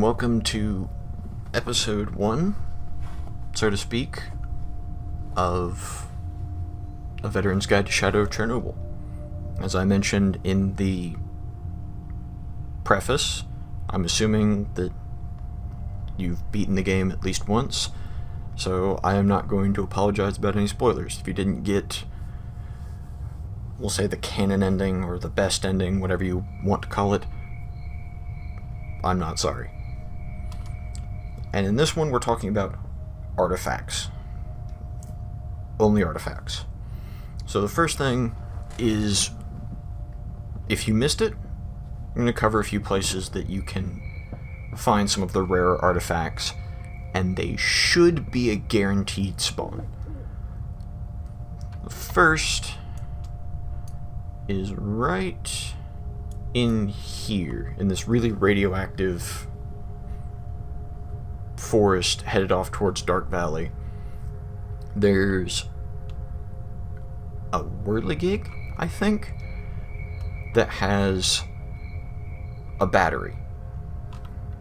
and welcome to episode 1, so to speak, of A Veteran's Guide to Shadow of Chernobyl. As I mentioned in the preface, I'm assuming that you've beaten the game at least once, so I am not going to apologize about any spoilers. If you didn't get, we'll say, the canon ending or the best ending, whatever you want to call it, I'm not sorry. And in this one, we're talking about artifacts. Only artifacts. So the first thing is, if you missed it, I'm going to cover a few places that you can find some of the rarer artifacts, and they should be a guaranteed spawn. The first is right in here, in this really radioactive forest headed off towards Dark Valley. There's a whirligig, I think, that has a battery.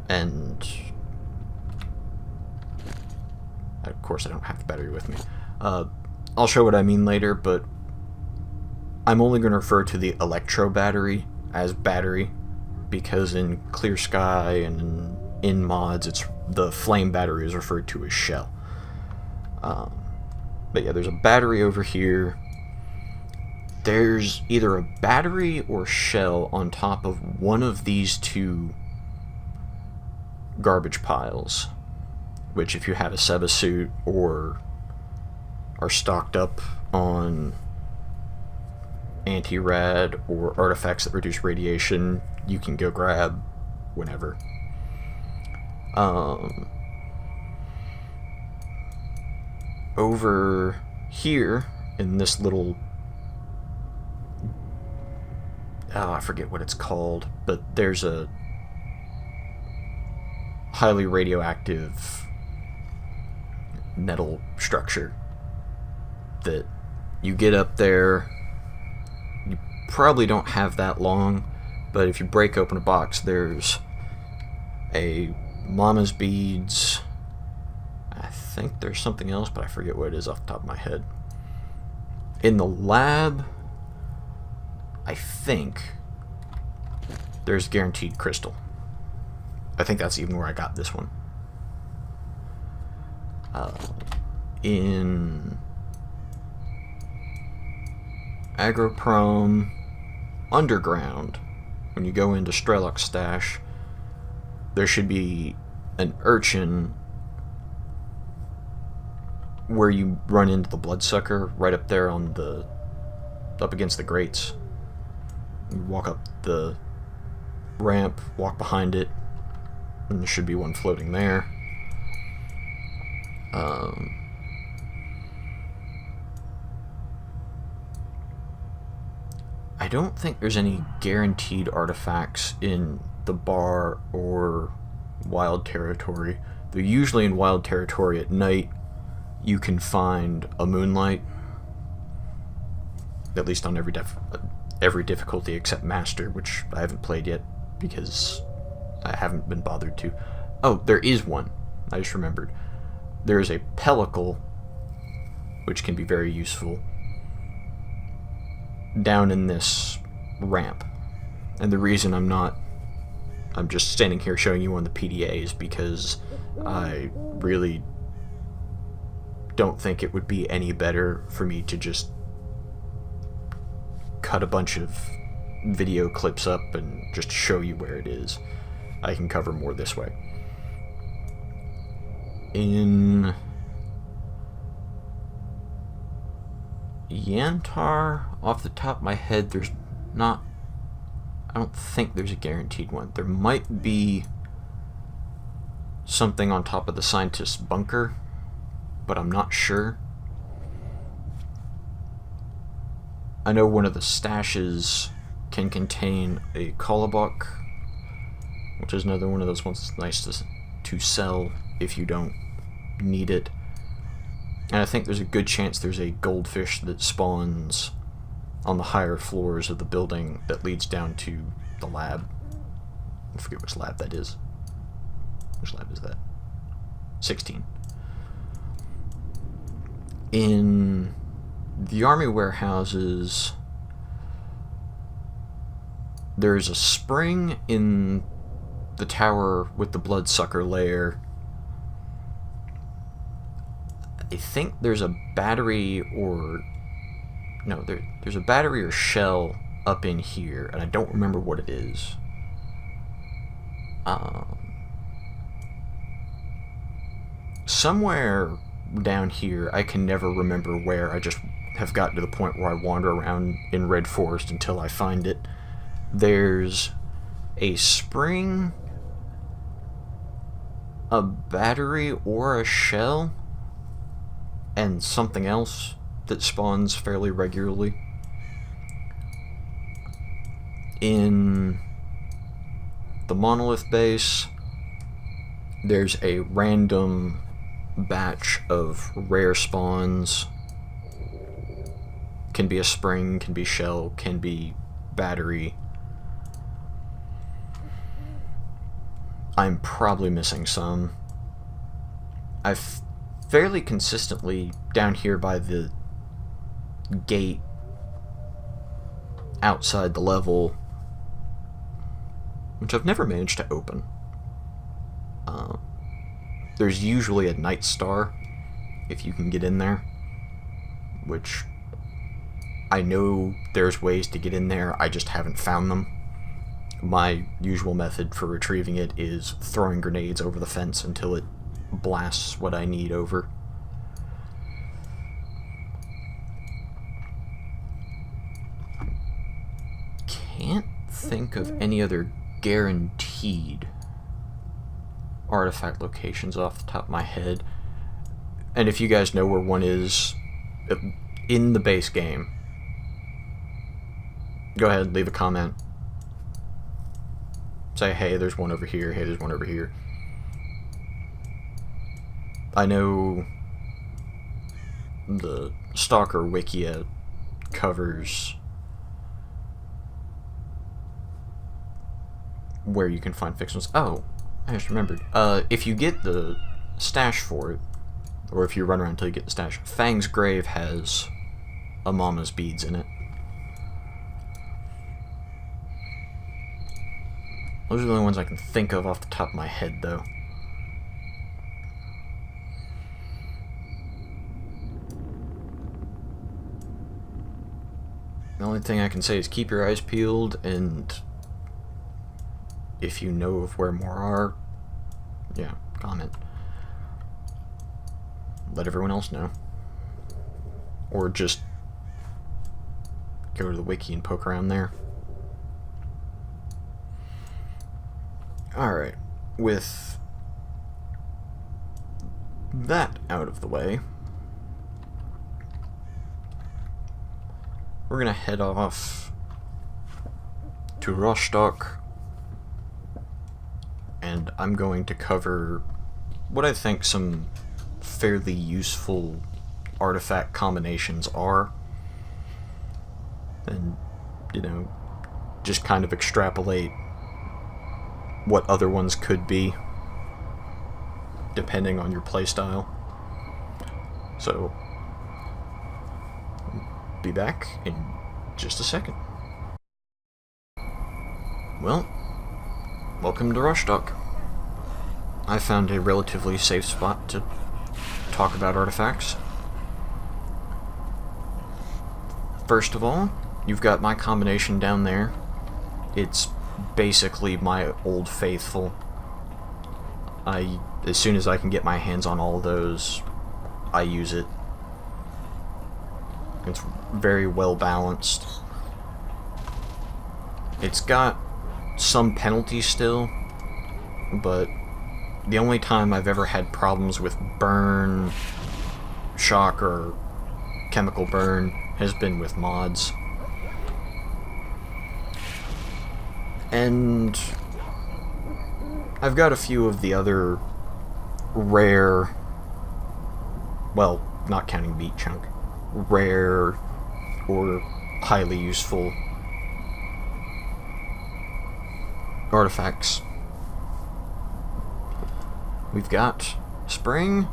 And of course I don't have the battery with me. I'll show what I mean later, but I'm only going to refer to the electro battery as battery, because in Clear Sky and in mods, it's the flame battery is referred to as shell. But yeah, there's a battery over here. There's either a battery or shell on top of one of these two garbage piles, which, if you have a Seba suit or are stocked up on anti-rad or artifacts that reduce radiation, you can go grab whenever. Over here in this little, I forget what it's called, but there's a highly radioactive metal structure that you get up there. You probably don't have that long, but if you break open a box, there's a mama's beads. I think there's something else, but I forget what it is off the top of my head. In the lab, I think there's guaranteed crystal. I think that's even where I got this one. In Agroprom Underground, when you go into Strelok's stash, there should be an urchin where you run into the bloodsucker right up there on the up against the grates. You walk up the ramp, walk behind it, and there should be one floating there. I don't think there's any guaranteed artifacts in the bar or wild territory. They're usually in wild territory at night. You can find a moonlight, at least on every difficulty except master, which I haven't played yet because I haven't been bothered to. Oh, there is one. I just remembered. There is a pellicle, which can be very useful, down in this ramp. And the reason I'm just standing here showing you on the PDA is because I really don't think it would be any better for me to just cut a bunch of video clips up and just show you where it is. I can cover more this way. In Yantar, off the top of my head, I don't think there's a guaranteed one. There might be something on top of the scientist's bunker, but I'm not sure. I know one of the stashes can contain a kolobok, which is another one of those ones that's nice to sell if you don't need it. And I think there's a good chance there's a goldfish that spawns on the higher floors of the building that leads down to the lab. I forget which lab that is. Which lab is that? 16. In the army warehouses, there's a spring in the tower with the bloodsucker layer. I think there's a battery or... No, there's a battery or shell up in here, and I don't remember what it is. Somewhere down here, I can never remember where. I just have gotten to the point where I wander around in Red Forest until I find it. There's a spring, a battery or a shell, and something else that spawns fairly regularly. In the monolith base, there's a random batch of rare spawns. Can be a spring, can be shell, can be battery. I'm probably missing some. I've fairly consistently down here by the gate outside the level, which I've never managed to open. There's usually a night star if you can get in there, which I know there's ways to get in there, I just haven't found them. My usual method for retrieving it is throwing grenades over the fence until it blasts what I need over. Can't think of any other guaranteed artifact locations off the top of my head. And if you guys know where one is in the base game, go ahead, leave a comment. Say, hey, there's one over here, hey, there's one over here. I know the Stalker Wikia covers where you can find fixed ones. Oh, I just remembered. If you get the stash for it, or if you run around until you get the stash, Fang's Grave has a Mama's beads in it. Those are the only ones I can think of off the top of my head, though. The only thing I can say is keep your eyes peeled, and if you know of where more are, yeah, comment. Let everyone else know. Or just go to the wiki and poke around there. Alright, with that out of the way, we're gonna head off to Rostock, and I'm going to cover what I think some fairly useful artifact combinations are, and, you know, just kind of extrapolate what other ones could be, depending on your playstyle. So, be back in just a second. Well, welcome to Rostock. I found a relatively safe spot to talk about artifacts. First of all, you've got my combination down there. It's basically my old faithful. As soon as I can get my hands on all of those, I use it. It's very well balanced. It's got some penalties still, but the only time I've ever had problems with burn, shock, or chemical burn has been with mods. And I've got a few of the other rare, well, not counting Beat Chunk, rare or highly useful artifacts. we've got Spring,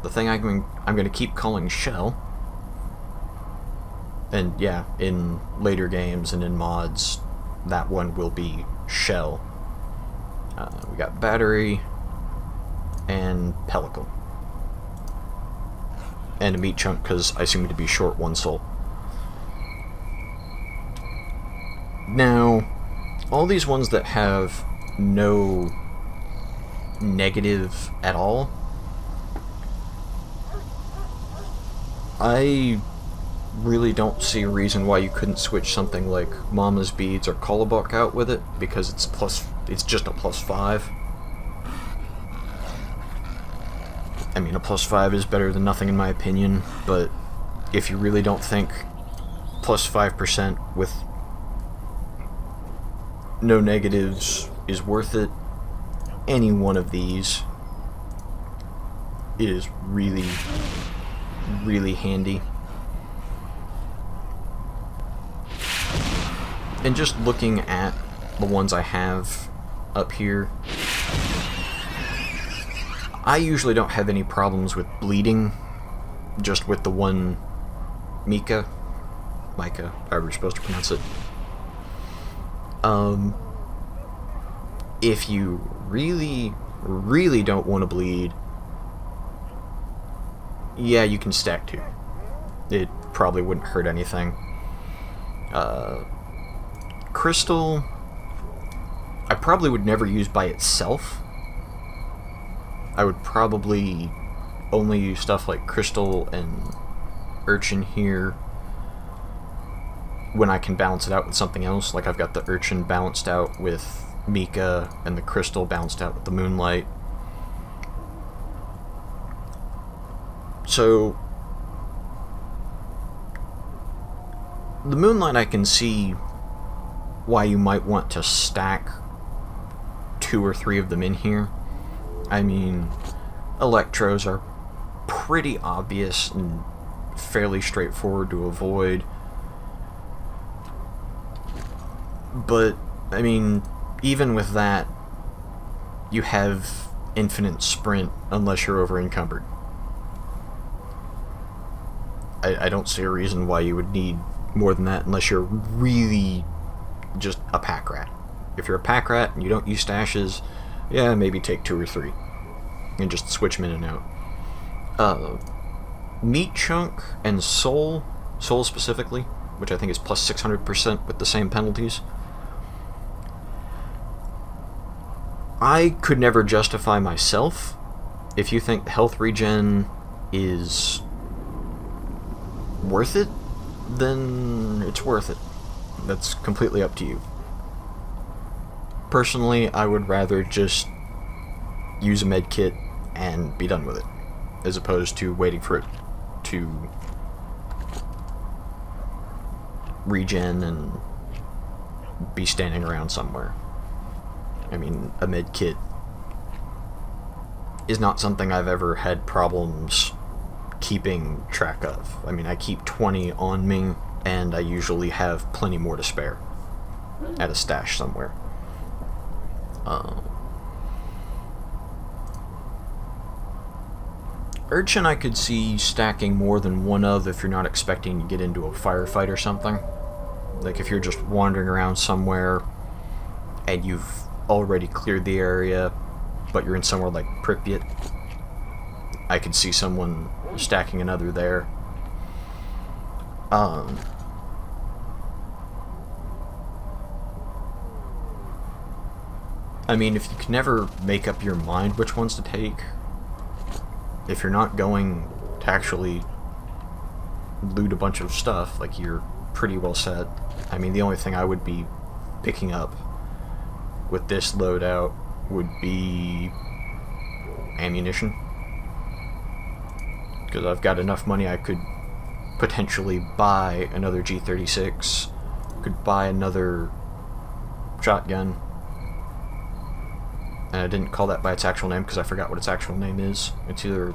the thing I'm going to keep calling Shell, and yeah, in later games and in mods, that one will be Shell. We got Battery, and Pellicle. And a meat chunk, because I seem to be short one soul. Now, all these ones that have no negative at all, I really don't see a reason why you couldn't switch something like Mama's Beads or Kolobok out with it, because it's just a +5. I mean, a +5 is better than nothing in my opinion, but if you really don't think +5% with no negatives is worth it, any one of these is really, really handy. And just looking at the ones I have up here, I usually don't have any problems with bleeding, just with the one Micah, however you're supposed to pronounce it. If you really, really don't want to bleed, yeah, you can stack 2. It probably wouldn't hurt anything. Crystal, I probably would never use by itself. I would probably only use stuff like Crystal and Urchin here when I can balance it out with something else. Like I've got the Urchin balanced out with Mika and the Crystal balanced out with the Moonlight. So the Moonlight, I can see why you might want to stack 2 or 3 of them in here. I mean, Electros are pretty obvious and fairly straightforward to avoid. But, I mean, even with that, you have infinite sprint unless you're over encumbered. I don't see a reason why you would need more than that unless you're really just a pack rat. If you're a pack rat and you don't use stashes, yeah, maybe take 2 or 3 and just switch them in and out. Meat Chunk and Soul specifically, which I think is plus 600% with the same penalties. I could never justify myself. If you think health regen is worth it, then it's worth it. That's completely up to you. Personally, I would rather just use a med kit and be done with it, as opposed to waiting for it to regen and be standing around somewhere. I mean, a med kit is not something I've ever had problems keeping track of. I mean, I keep 20 on me, and I usually have plenty more to spare at a stash somewhere. Urchin I could see stacking more than one of if you're not expecting to get into a firefight or something. Like if you're just wandering around somewhere and you've already cleared the area, but you're in somewhere like Pripyat, I could see someone stacking another there. I mean, if you can never make up your mind which ones to take, if you're not going to actually loot a bunch of stuff, like, you're pretty well set. I mean, the only thing I would be picking up with this loadout would be ammunition, because I've got enough money I could potentially buy another G36, could buy another shotgun, and I didn't call that by its actual name because I forgot what its actual name is. It's either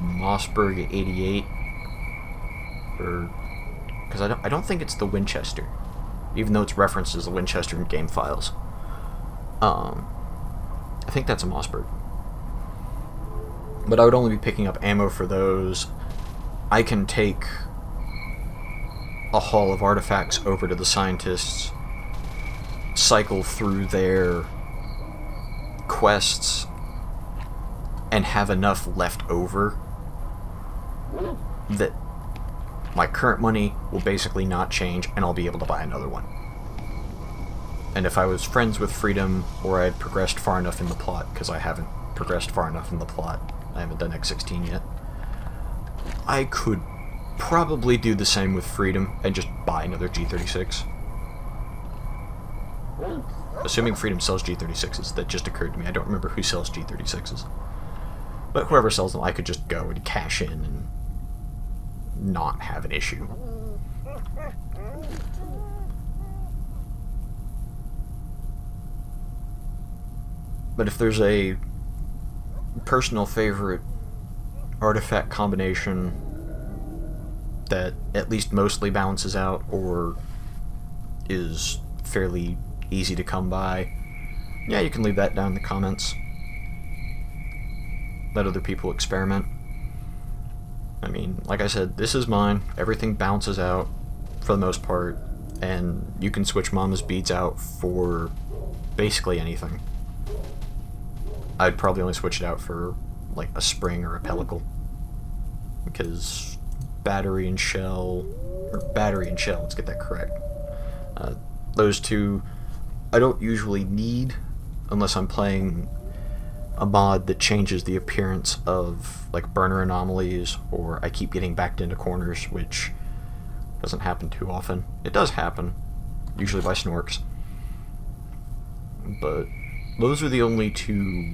Mossberg 88 or, because I don't think it's the Winchester, even though it's referenced as the Winchester in game files. I think that's a Mossberg. But I would only be picking up ammo for those. I can take a haul of artifacts over to the scientists, cycle through their quests, and have enough left over that my current money will basically not change, and I'll be able to buy another one. And if I was friends with Freedom, or I had progressed far enough in the plot, because I haven't progressed far enough in the plot, I haven't done X16 yet, I could probably do the same with Freedom and just buy another G36. Assuming Freedom sells G36s, that just occurred to me. I don't remember who sells G36s. But whoever sells them, I could just go and cash in and not have an issue. But if there's a personal favorite artifact combination that at least mostly balances out or is fairly easy to come by, yeah, you can leave that down in the comments. Let other people experiment. I mean, like I said, this is mine. Everything balances out for the most part, and you can switch Mama's beads out for basically anything. I'd probably only switch it out for like a spring or a pellicle, because battery and shell, let's get that correct. Those two I don't usually need unless I'm playing a mod that changes the appearance of like burner anomalies, or I keep getting backed into corners, which doesn't happen too often. It does happen, usually by snorks, but those are the only two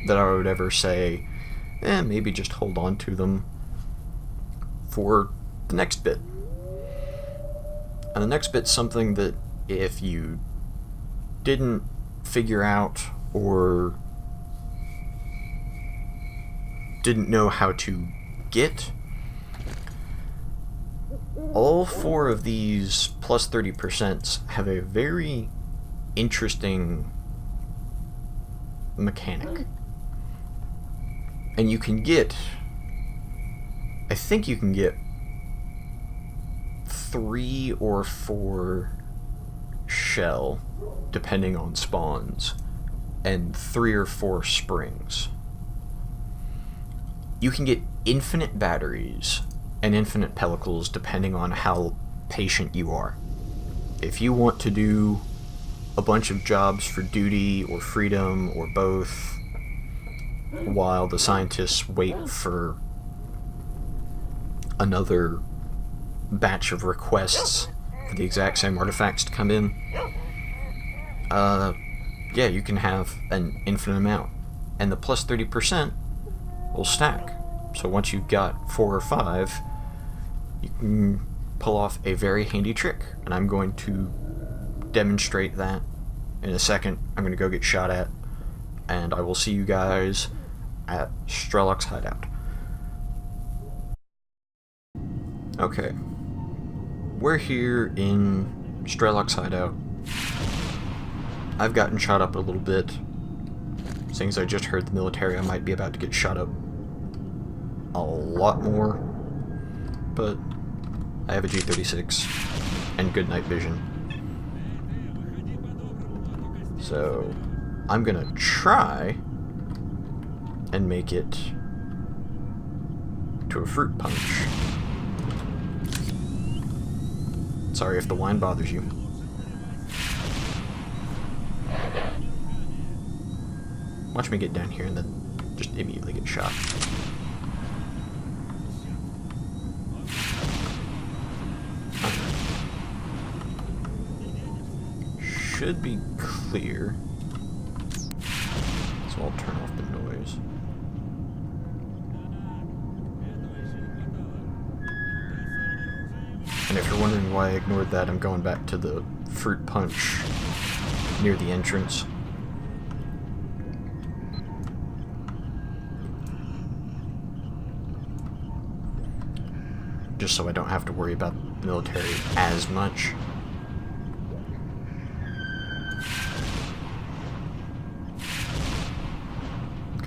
that I would ever say, maybe just hold on to them for the next bit. And the next bit's something that if you didn't figure out or didn't know how to get, all four of these plus 30% have a very interesting mechanic. And you can get, I think you can get 3 or 4 shell, depending on spawns, and 3 or 4 springs. You can get infinite batteries and infinite pellicles depending on how patient you are. If you want to do a bunch of jobs for duty or freedom or both, while the scientists wait for another batch of requests for the exact same artifacts to come in, yeah, you can have an infinite amount, and the plus 30% will stack. So once you've got 4 or 5, you can pull off a very handy trick, and I'm going to demonstrate that in a second. I'm going to go get shot at, and I will see you guys at Strelok's hideout. Okay, we're here in Strelok's hideout. I've gotten shot up a little bit. Seeing as I just heard the military, I might be about to get shot up a lot more, but I have a G36 and good night vision, so I'm gonna try and make it to a fruit punch. Sorry if the wine bothers you. Watch me get down here and then just immediately get shot. Should be clear, so I'll turn off the noise. And if you're wondering why I ignored that, I'm going back to the fruit punch near the entrance. Just so I don't have to worry about the military as much.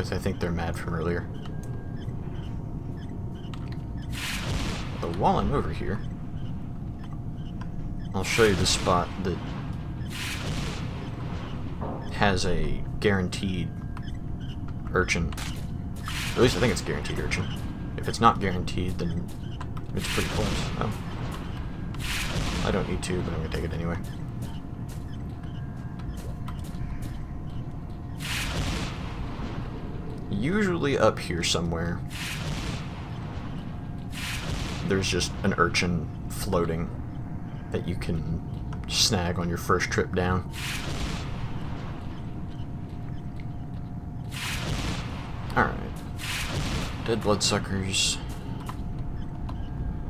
because I think they're mad from earlier. But while I'm over here, I'll show you the spot that has a guaranteed urchin. At least I think it's guaranteed urchin. If it's not guaranteed, then it's pretty close. Oh. I don't need to, but I'm gonna take it anyway. Usually up here somewhere, there's just an urchin floating that you can snag on your first trip down. Alright. Dead bloodsuckers.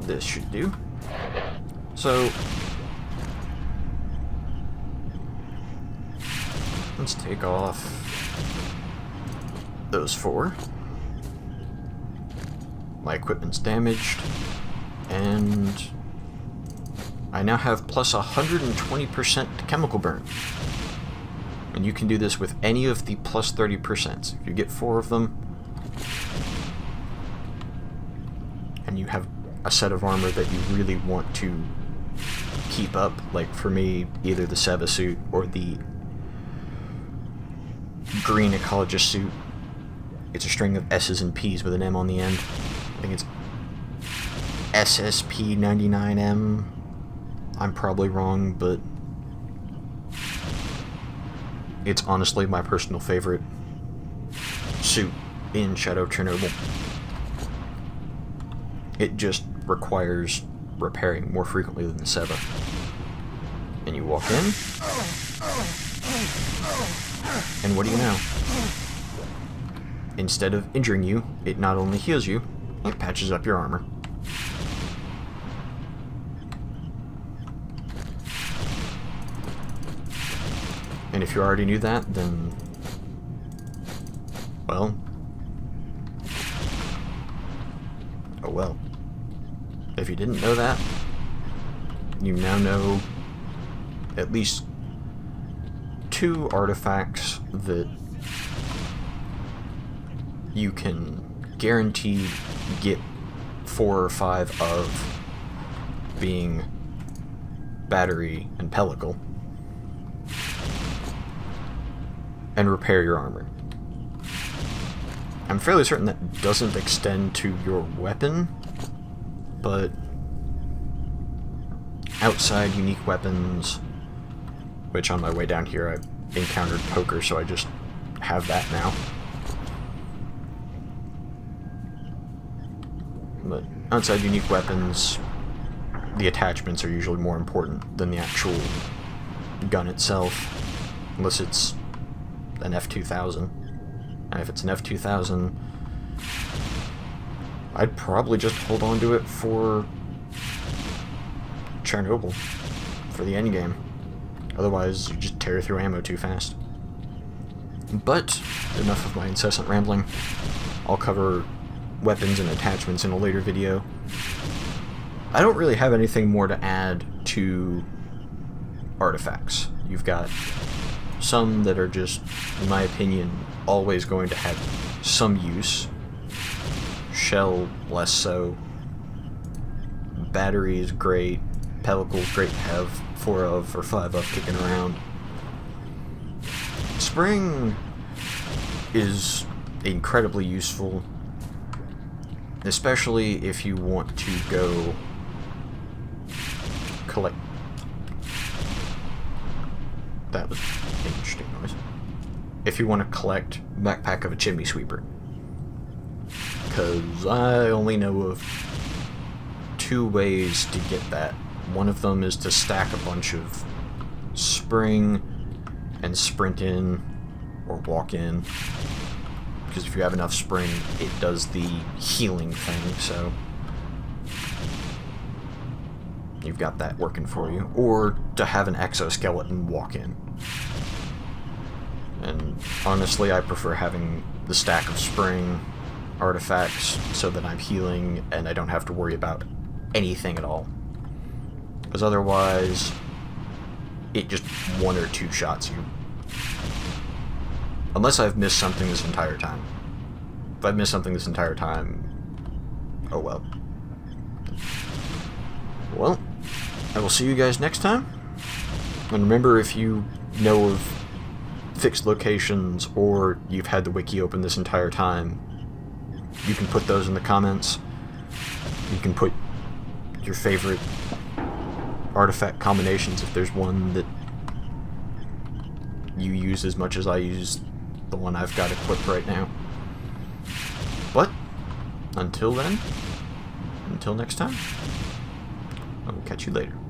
This should do. So, let's take off those 4. My equipment's damaged, and I now have plus 120% chemical burn. And you can do this with any of the plus 30%. If you get 4 of them, and you have a set of armor that you really want to keep up, like for me, either the Seva suit or the green ecologist suit. It's a string of S's and P's with an M on the end. I think it's SSP99M. I'm probably wrong, but it's honestly my personal favorite suit in Shadow of Chernobyl. It just requires repairing more frequently than the Seva. And you walk in, and what do you know? Instead of injuring you, it not only heals you, it patches up your armor. And if you already knew that, then, well, oh well. If you didn't know that, you now know at least 2 artifacts that you can guarantee get 4 or 5 of, being battery and pellicle, and repair your armor. I'm fairly certain that doesn't extend to your weapon, but outside unique weapons, which on my way down here I encountered poker, so I just have that now. But outside unique weapons, the attachments are usually more important than the actual gun itself, unless it's an F2000. And if it's an F2000, I'd probably just hold on to it for Chernobyl, for the endgame. Otherwise, you just tear through ammo too fast. But enough of my incessant rambling. I'll cover weapons and attachments in a later video. I don't really have anything more to add to artifacts. You've got some that are just, in my opinion, always going to have some use. Shell, less so. Battery is great. Pellicle's great to have 4 of or 5 of kicking around. Spring is incredibly useful, especially if you want to go collect. That was an interesting noise. If you want to collect backpack of a chimney sweeper, because I only know of 2 ways to get that. One of them is to stack a bunch of spring and sprint in or walk in, because if you have enough spring, it does the healing thing, so you've got that working for you. Or to have an exoskeleton walk in. And honestly, I prefer having the stack of spring artifacts so that I'm healing and I don't have to worry about anything at all. Because otherwise, it just 1 or 2 shots you. Unless I've missed something this entire time. If I've missed something this entire time, oh well. Well, I will see you guys next time. And remember, if you know of fixed locations or you've had the wiki open this entire time, you can put those in the comments. You can put your favorite artifact combinations if there's one that you use as much as I use the one I've got equipped right now. But until then, until next time, I will catch you later.